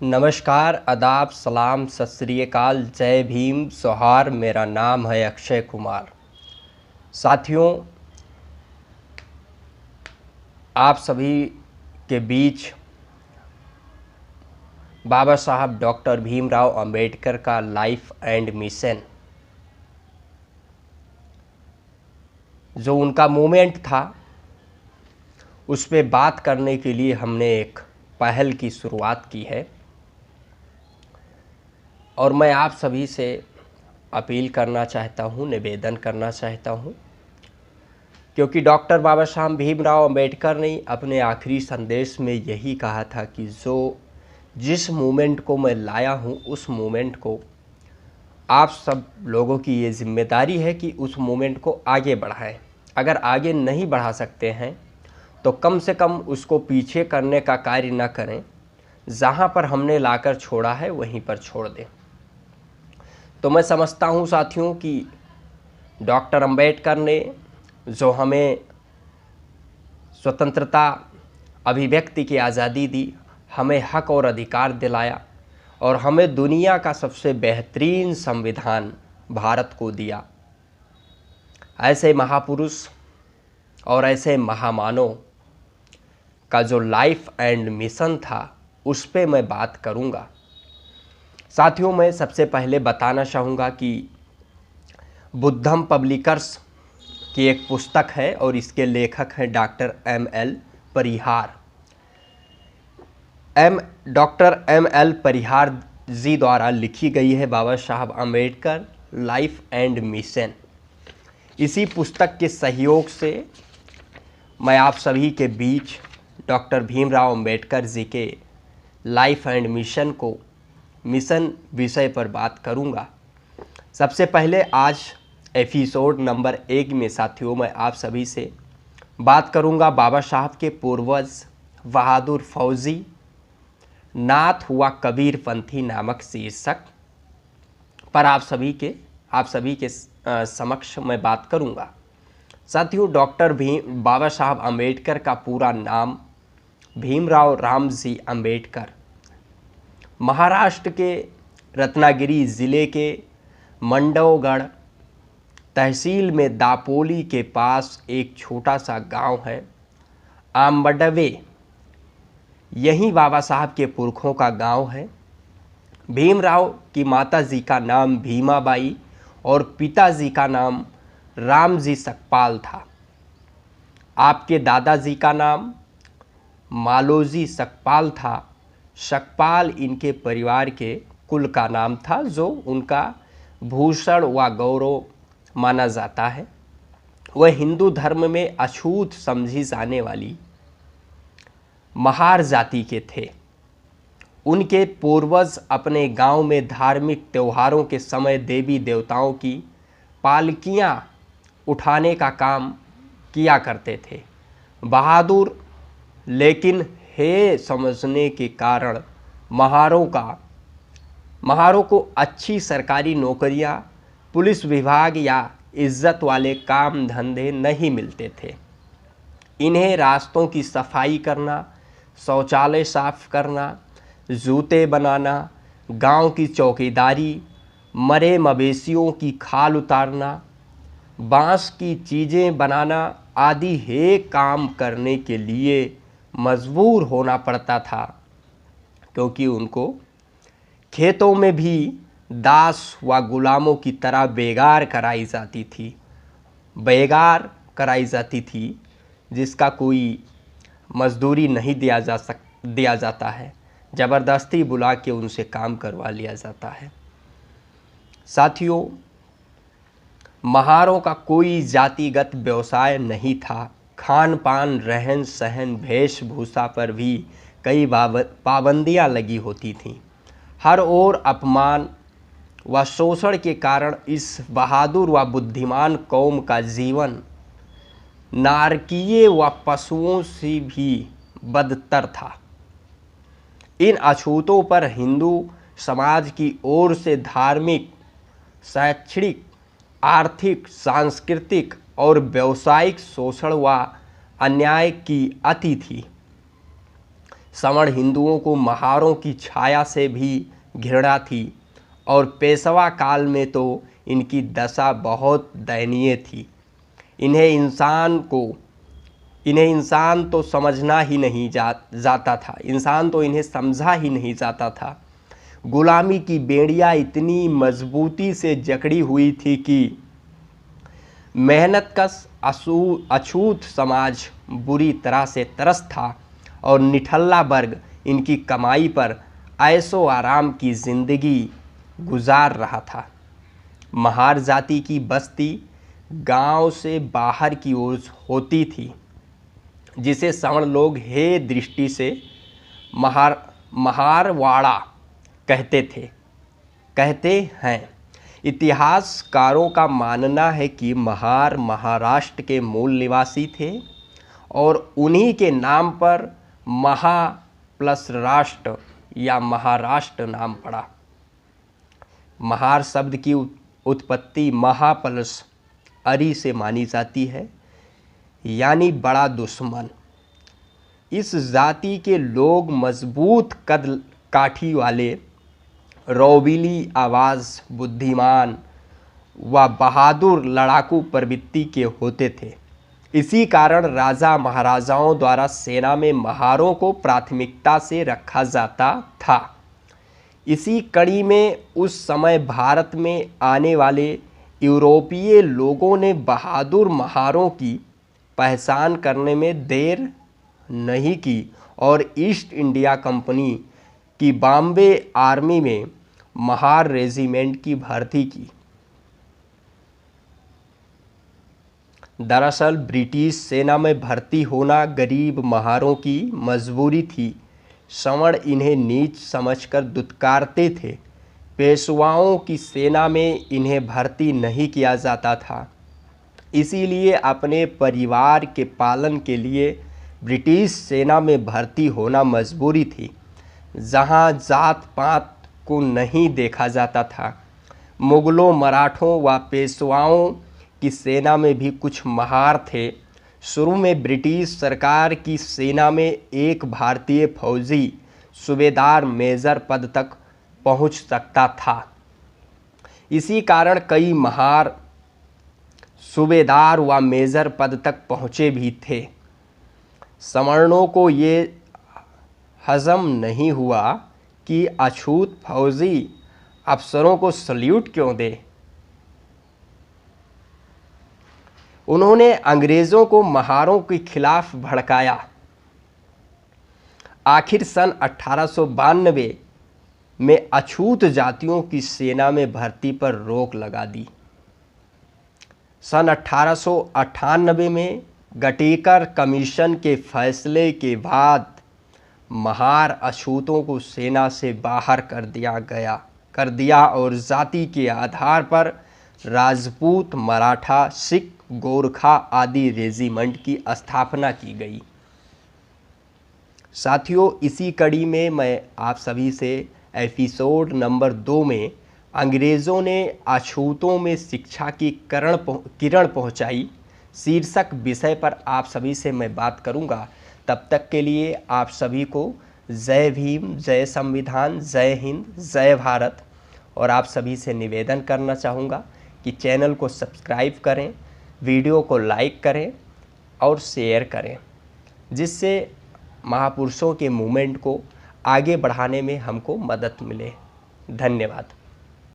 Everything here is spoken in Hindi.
नमस्कार, आदाब, सलाम, सत श्री अकाल, जय भीम, जोहार। मेरा नाम है अक्षय कुमार। साथियों, आप सभी के बीच बाबा साहब डॉक्टर भीमराव अंबेडकर का लाइफ एंड मिशन, जो उनका मूवमेंट था, उस पे बात करने के लिए हमने एक पहल की शुरुआत की है। और मैं आप सभी से अपील करना चाहता हूँ, निवेदन करना चाहता हूँ, क्योंकि डॉक्टर बाबा साहब भीमराव अंबेडकर ने अपने आखिरी संदेश में यही कहा था कि जिस मूवमेंट को मैं लाया हूँ, उस मूवमेंट को आप सब लोगों की ये जिम्मेदारी है कि उस मूवमेंट को आगे बढ़ाएं। अगर आगे नहीं बढ़ा सकते हैं तो कम से कम उसको पीछे करने का कार्य न करें, जहाँ पर हमने लाकर छोड़ा है वहीं पर छोड़ दें। तो मैं समझता हूँ साथियों कि डॉक्टर अंबेडकर ने जो हमें स्वतंत्रता, अभिव्यक्ति की आज़ादी दी, हमें हक और अधिकार दिलाया और हमें दुनिया का सबसे बेहतरीन संविधान भारत को दिया, ऐसे महापुरुष और ऐसे महामानव का जो लाइफ एंड मिशन था, उस पे मैं बात करूँगा। साथियों, मैं सबसे पहले बताना चाहूँगा कि बुद्धम पब्लिकर्स की एक पुस्तक है और इसके लेखक हैं डॉक्टर M.L. परिहार। Doctor M.L. परिहार जी द्वारा लिखी गई है बाबा Saheb Ambedkar life and mission. इसी पुस्तक के सहयोग से मैं आप सभी के बीच डॉक्टर भीमराव अंबेडकर जी के लाइफ एंड मिशन विषय पर बात करूंगा। सबसे पहले आज एपिसोड नंबर 1 में साथियों मैं आप सभी से बात करूंगा बाबा साहब के पूर्वज बहादुर फौजी नाथ हुआ कबीर पंथी नामक शीर्षक पर आप सभी के समक्ष मैं बात करूंगा। साथियों, बाबा साहब अम्बेडकर का पूरा नाम भीमराव रामजी अम्बेडकर, महाराष्ट्र के रत्नागिरी ज़िले के मंडवगढ़ तहसील में दापोली के पास एक छोटा सा गांव है आम्बडवे। यही बाबा साहब के पुरखों का गांव है। भीमराव की माता जी का नाम भीमाबाई और पिताजी का नाम रामजी सकपाल था। आपके दादाजी का नाम मालोजी सकपाल था। सकपाल इनके परिवार के कुल का नाम था, जो उनका भूषण व गौरव माना जाता है। वह हिंदू धर्म में अछूत समझी जाने वाली महार जाति के थे। उनके पूर्वज अपने गांव में धार्मिक त्योहारों के समय देवी देवताओं की पालकियां उठाने का काम किया करते थे। बहादुर लेकिन हे समझने के कारण महारों को अच्छी सरकारी नौकरियां, पुलिस विभाग या इज्जत वाले काम धंधे नहीं मिलते थे। इन्हें रास्तों की सफाई करना, शौचालय साफ करना, जूते बनाना, गांव की चौकीदारी, मरे मवेशियों की खाल उतारना, बांस की चीज़ें बनाना आदि हे काम करने के लिए मजबूर होना पड़ता था, क्योंकि उनको खेतों में भी दास व गुलामों की तरह बेगार कराई जाती थी, जिसका कोई मजदूरी नहीं दिया जाता है। ज़बरदस्ती बुला के उनसे काम करवा लिया जाता है। साथियों, महारों का कोई जातिगत व्यवसाय नहीं था। खान पान, रहन सहन, वेशभूषा पर भी कई पाबंदियां लगी होती थीं। हर ओर अपमान व शोषण के कारण इस बहादुर व बुद्धिमान कौम का जीवन नारकीय व पशुओं से भी बदतर था। इन अछूतों पर हिंदू समाज की ओर से धार्मिक, शैक्षणिक, आर्थिक, सांस्कृतिक और व्यावसायिक शोषण व अन्याय की अति थी। सवर्ण हिंदुओं को महारों की छाया से भी घृणा थी और पेशवा काल में तो इनकी दशा बहुत दयनीय थी। इन्हें इंसान तो समझना ही नहीं जाता था, इंसान तो इन्हें समझा ही नहीं जाता था। गुलामी की बेड़ियाँ इतनी मजबूती से जकड़ी हुई थी कि मेहनतकश अछूत समाज बुरी तरह से त्रस्त था और निठल्ला वर्ग इनकी कमाई पर ऐशो आराम की जिंदगी गुजार रहा था। महार जाति की बस्ती गांव से बाहर की ओर होती थी, जिसे सवर्ण लोग हे दृष्टि से महारवाड़ा कहते हैं। इतिहासकारों का मानना है कि महार महाराष्ट्र के मूल निवासी थे और उन्हीं के नाम पर महा प्लस राष्ट्र या महाराष्ट्र नाम पड़ा। महार शब्द की उत्पत्ति महा प्लस अरि से मानी जाती है, यानी बड़ा दुश्मन। इस जाति के लोग मजबूत कद काठी वाले, रौबीली आवाज़, बुद्धिमान व बहादुर लड़ाकू प्रवृत्ति के होते थे। इसी कारण राजा महाराजाओं द्वारा सेना में महारों को प्राथमिकता से रखा जाता था। इसी कड़ी में उस समय भारत में आने वाले यूरोपीय लोगों ने बहादुर महारों की पहचान करने में देर नहीं की और ईस्ट इंडिया कंपनी की बॉम्बे आर्मी में महार रेजिमेंट की भर्ती की। दरअसल ब्रिटिश सेना में भर्ती होना गरीब महारों की मजबूरी थी। सवर्ण इन्हें नीच समझकर दुत्कारते थे। पेशवाओं की सेना में इन्हें भर्ती नहीं किया जाता था, इसीलिए अपने परिवार के पालन के लिए ब्रिटिश सेना में भर्ती होना मजबूरी थी, जहां जात पात को नहीं देखा जाता था। मुगलों, मराठों व पेशवाओं की सेना में भी कुछ महार थे। शुरू में ब्रिटिश सरकार की सेना में एक भारतीय फौजी सूबेदार मेजर पद तक पहुंच सकता था। इसी कारण कई महार सूबेदार व मेजर पद तक पहुँचे भी थे। सवर्णों को ये हजम नहीं हुआ कि अछूत फौजी अफसरों को सल्यूट क्यों दे। उन्होंने अंग्रेज़ों को महारों के खिलाफ भड़काया। आखिर सन 1892 में अछूत जातियों की सेना में भर्ती पर रोक लगा दी। सन 1898 में गटेकर कमीशन के फैसले के बाद महार अछूतों को सेना से बाहर कर दिया और जाति के आधार पर राजपूत, मराठा, सिख, गोरखा आदि रेजिमेंट की स्थापना की गई। साथियों, इसी कड़ी में मैं आप सभी से एपिसोड नंबर 2 में अंग्रेज़ों ने अछूतों में शिक्षा की किरण पहुंचाई शीर्षक विषय पर आप सभी से मैं बात करूंगा। तब तक के लिए आप सभी को जय भीम, जय संविधान, जय हिंद, जय भारत। और आप सभी से निवेदन करना चाहूँगा कि चैनल को सब्सक्राइब करें, वीडियो को लाइक करें और शेयर करें, जिससे महापुरुषों के मूवमेंट को आगे बढ़ाने में हमको मदद मिले। धन्यवाद।